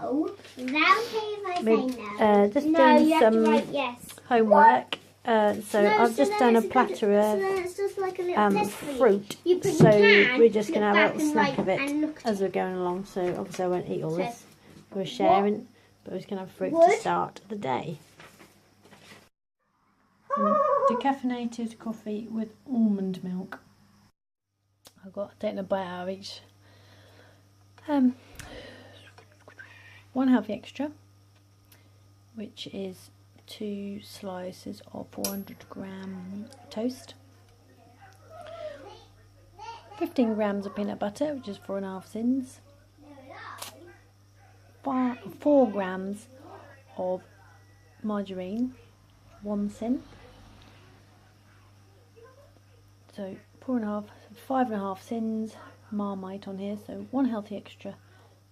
no. Is that okay if I say no? Just no, doing you have some to write yes. homework. So No, I've just done a platter of fruit. So we're just going to have a little snack of it as we're going along. So obviously I won't eat all this. We're sharing, but we're just going to have fruit to start the day. Some decaffeinated coffee with almond milk. I've got taken a bite out of each. One healthy extra, which is 2 slices of 400-gram toast, 15 grams of peanut butter, which is 4.5 sins, 4 grams of margarine, 1 sin, so 5.5 sins Marmite on here, so 1 healthy extra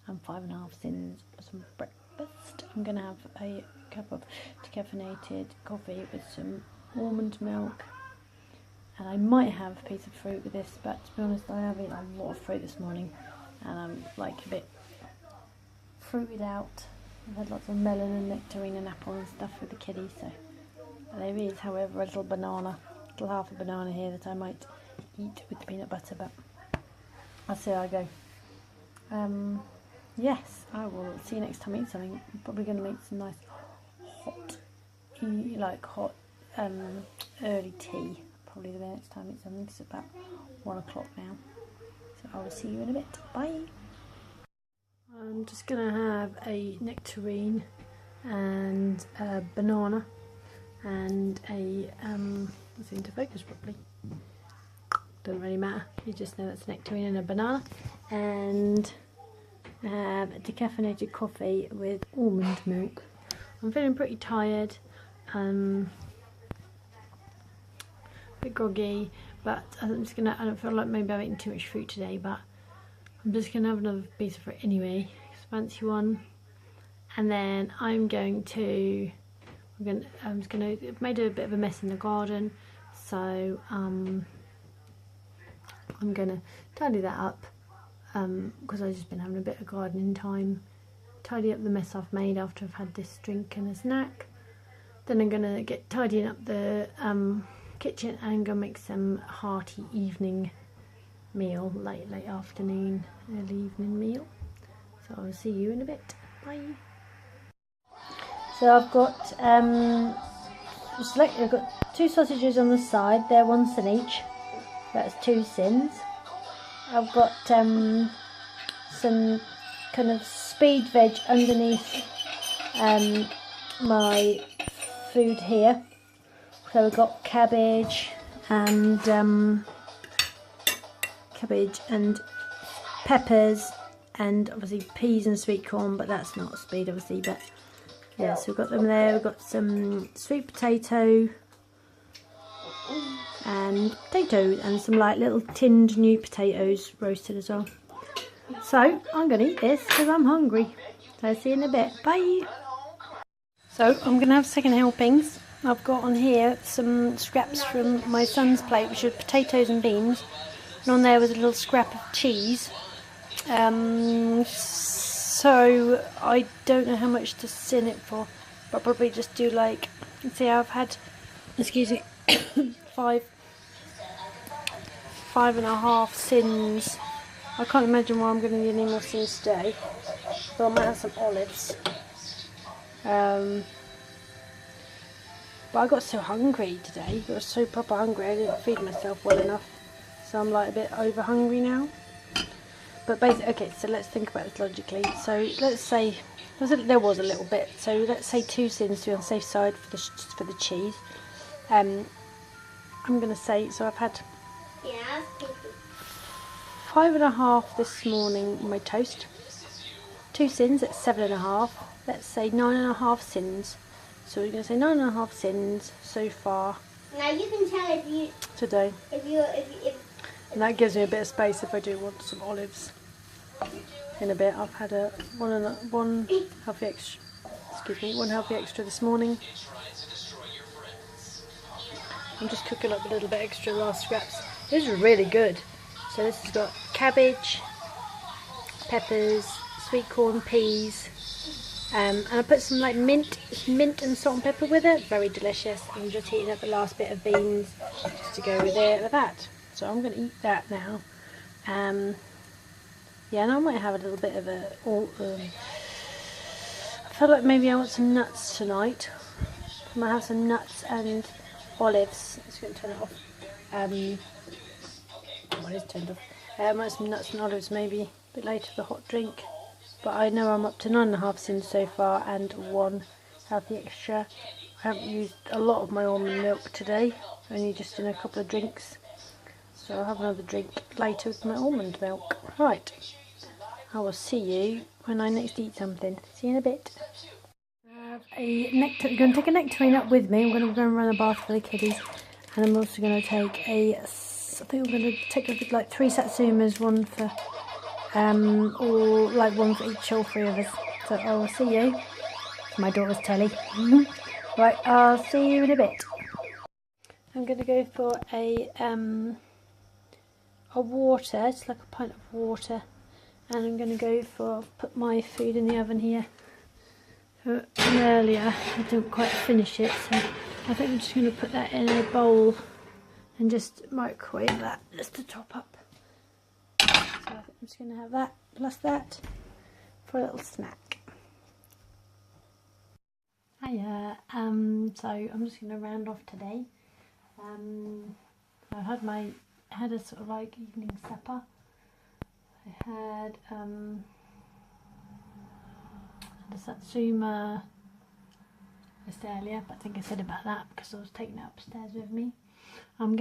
and 5.5 sins for some breakfast. I'm going to have a cup of decaffeinated coffee with some almond milk, and I might have a piece of fruit with this, but to be honest I have eaten a lot of fruit this morning and I'm like a bit fruited out. I've had lots of melon and nectarine and apple and stuff with the kiddies, so there is however a little half a banana here that I might eat with the peanut butter, but I'll see how I go. Yes, I will see you next time I eat something. I'm probably going to make some nice hot early tea. Probably the next time I eat something. It's about 1 o'clock now. So I will see you in a bit. Bye. I'm just going to have a nectarine and a banana and a, let's see, to focus properly. Doesn't really matter. You just know it's nectarine and a banana. And have a decaffeinated coffee with almond milk. I'm feeling pretty tired, a bit groggy, but I don't feel like maybe I've eaten too much fruit today, but I'm just gonna have another piece of fruit anyway, fancy one. And then I've made a bit of a mess in the garden, so I'm gonna tidy that up. Because I've just been having a bit of gardening time, tidy up the mess I've made after I've had this drink and a snack. Then I'm going to get tidying up the kitchen and go make some hearty evening meal, late afternoon, early evening meal. So I'll see you in a bit. Bye. So I've got I've got 2 sausages on the side. They're 1 sin each. That's 2 sins. I've got some kind of speed veg underneath my food here. So we've got cabbage and peppers and obviously peas and sweet corn, but that's not speed obviously, but yeah, so we've got them there. We've got some sweet potato and potatoes and some like little tinned new potatoes roasted as well. So I'm going to eat this because I'm hungry. So I'll see you in a bit. Bye. So I'm going to have second helpings. I've got on here some scraps from my son's plate, which are potatoes and beans, and on there was a little scrap of cheese. So I don't know how much to sin it for, but I'll probably just do like, let's see, I've had, excuse me, 5.5 sins. I can't imagine why I'm going to need any more sins today, but I might have some olives. But I got so hungry today, I was so proper hungry, I didn't feed myself well enough, so I'm like a bit over hungry now. But basically, okay, so let's think about this logically. So let's say there was a little bit, so let's say 2 sins to be on the safe side for the cheese. I'm going to say, so I've had 5.5 this morning on my toast, 2 sins at 7.5, let's say 9.5 sins. So we're going to say 9.5 sins so far. Now you can tell if you today. If and that gives me a bit of space if I do want some olives in a bit. I've had one healthy extra this morning. I'm just cooking up a little bit extra last scraps. This is really good. So this has got cabbage, peppers, sweet corn, peas, and I put some like mint and salt and pepper with it. Very delicious. I'm just heating up the last bit of beans just to go with it like that. So I'm going to eat that now. Yeah, and I might have a little bit of a. I feel like maybe I want some nuts tonight. I might have some nuts and olives. I'm just going to turn it off. What is turned off? I might have some nuts and olives maybe a bit later, the hot drink. But I know I'm up to 9.5 sins so far and 1 healthy extra. I haven't used a lot of my almond milk today, only just in a couple of drinks. So I'll have another drink later with my almond milk. Right, I will see you when I next eat something. See you in a bit. I have a I'm going to take a nectarine up with me. I'm going to go and run a bath for the kiddies. And I'm also going to take I think I'm going to take like 3 satsumas, one for or like one for each, all 3 of us. So I will see you. My daughter's telly. Right, I'll see you in a bit. I'm going to go for a water. It's like a pint of water, and I'm going to go for put my food in the oven here. Earlier I didn't quite finish it, so I think I'm just going to put that in a bowl and just microwave that just to top up. So I think I'm just going to have that plus that for a little snack. Hiya, so I'm just going to round off today. I had a sort of like evening supper. I had the satsuma just earlier, but I think I said about that because I was taking it upstairs with me. I'm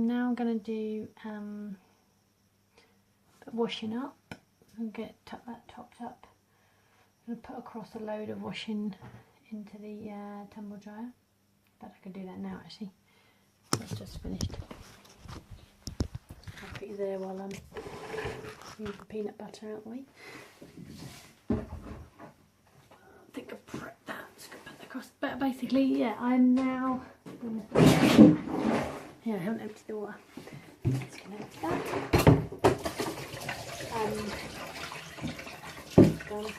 now gonna do washing up and get that topped up. I'm gonna put across a load of washing into the tumble dryer. But I could do that now actually. That's just finished. I'll put you there while I'm move the peanut butter out of the way. I think I've prepped that. Just gonna put that across. But basically, yeah, I'm now. Yeah, I haven't emptied the water. Just gonna empty that. Right.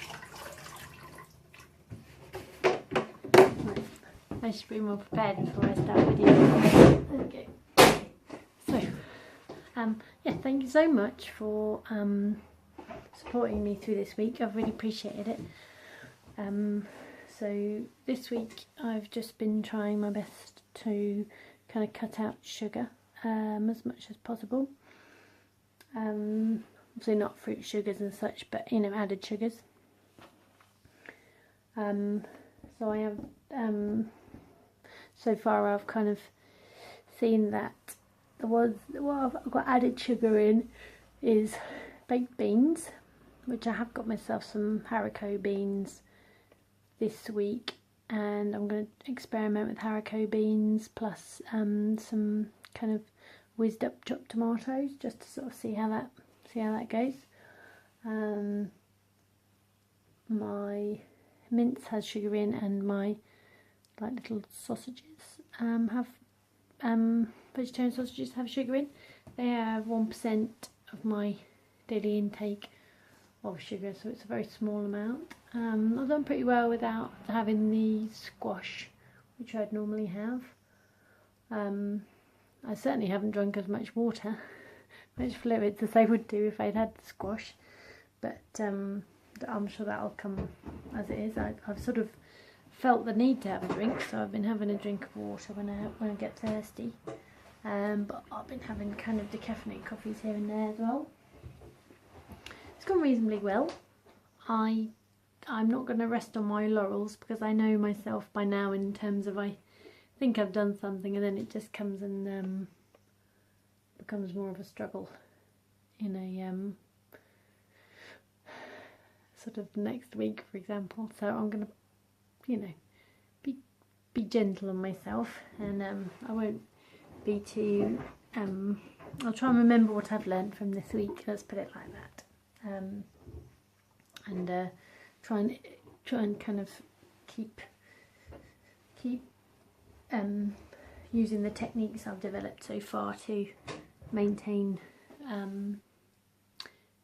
I should be more prepared before I start the video. Okay. So, yeah, thank you so much for supporting me through this week. I've really appreciated it. So this week I've just been trying my best to kind of cut out sugar as much as possible. Obviously not fruit sugars and such, but added sugars. So I have so far I've kind of seen that what I've got added sugar in is baked beans, which I have got myself some haricot beans this week, and I'm going to experiment with haricot beans plus some kind of whizzed up chopped tomatoes just to sort of see how that goes. My mince has sugar in, and my like little sausages have vegetarian sausages have sugar in. They have 1% of my daily intake of sugar, so it's a very small amount. I've done pretty well without having the squash, which I'd normally have. I certainly haven't drunk as much water, much fluids as I would do if I'd had the squash, but I'm sure that'll come as it is. I've sort of felt the need to have a drink, so I've been having a drink of water when I get thirsty. But I've been having kind of decaffeinated coffees here and there as well. It's gone reasonably well. I'm not going to rest on my laurels because I know myself by now in terms of I think I've done something and then it just comes and becomes more of a struggle in a sort of next week, for example. So I'm going to, be gentle on myself, and I won't be too. I'll try and remember what I've learned from this week. Let's put it like that. And try and kind of keep using the techniques I've developed so far to maintain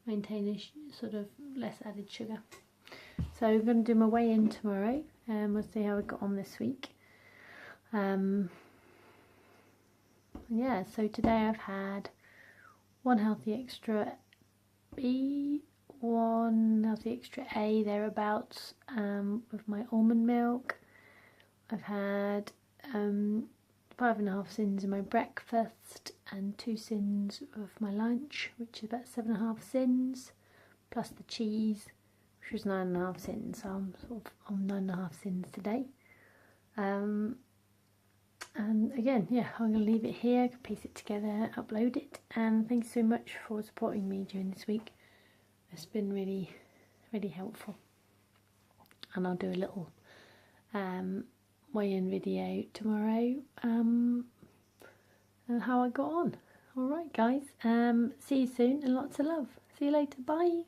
maintain a sort of less added sugar. So I'm going to do my weigh-in tomorrow, and we'll see how I got on this week. Yeah, so today I've had 1 healthy extra B, 1 healthy extra A thereabouts, with my almond milk. I've had 5.5 sins in my breakfast and 2 sins of my lunch, which is about 7.5 sins, plus the cheese, which was 9.5 sins. So I'm sort of on 9.5 sins today. And again, yeah, I'm going to leave it here. I can piece it together, upload it, and thank you so much for supporting me during this week. It's been really, really helpful. And I'll do a little weigh-in video tomorrow, and how I got on. Alright guys, see you soon and lots of love. See you later, bye.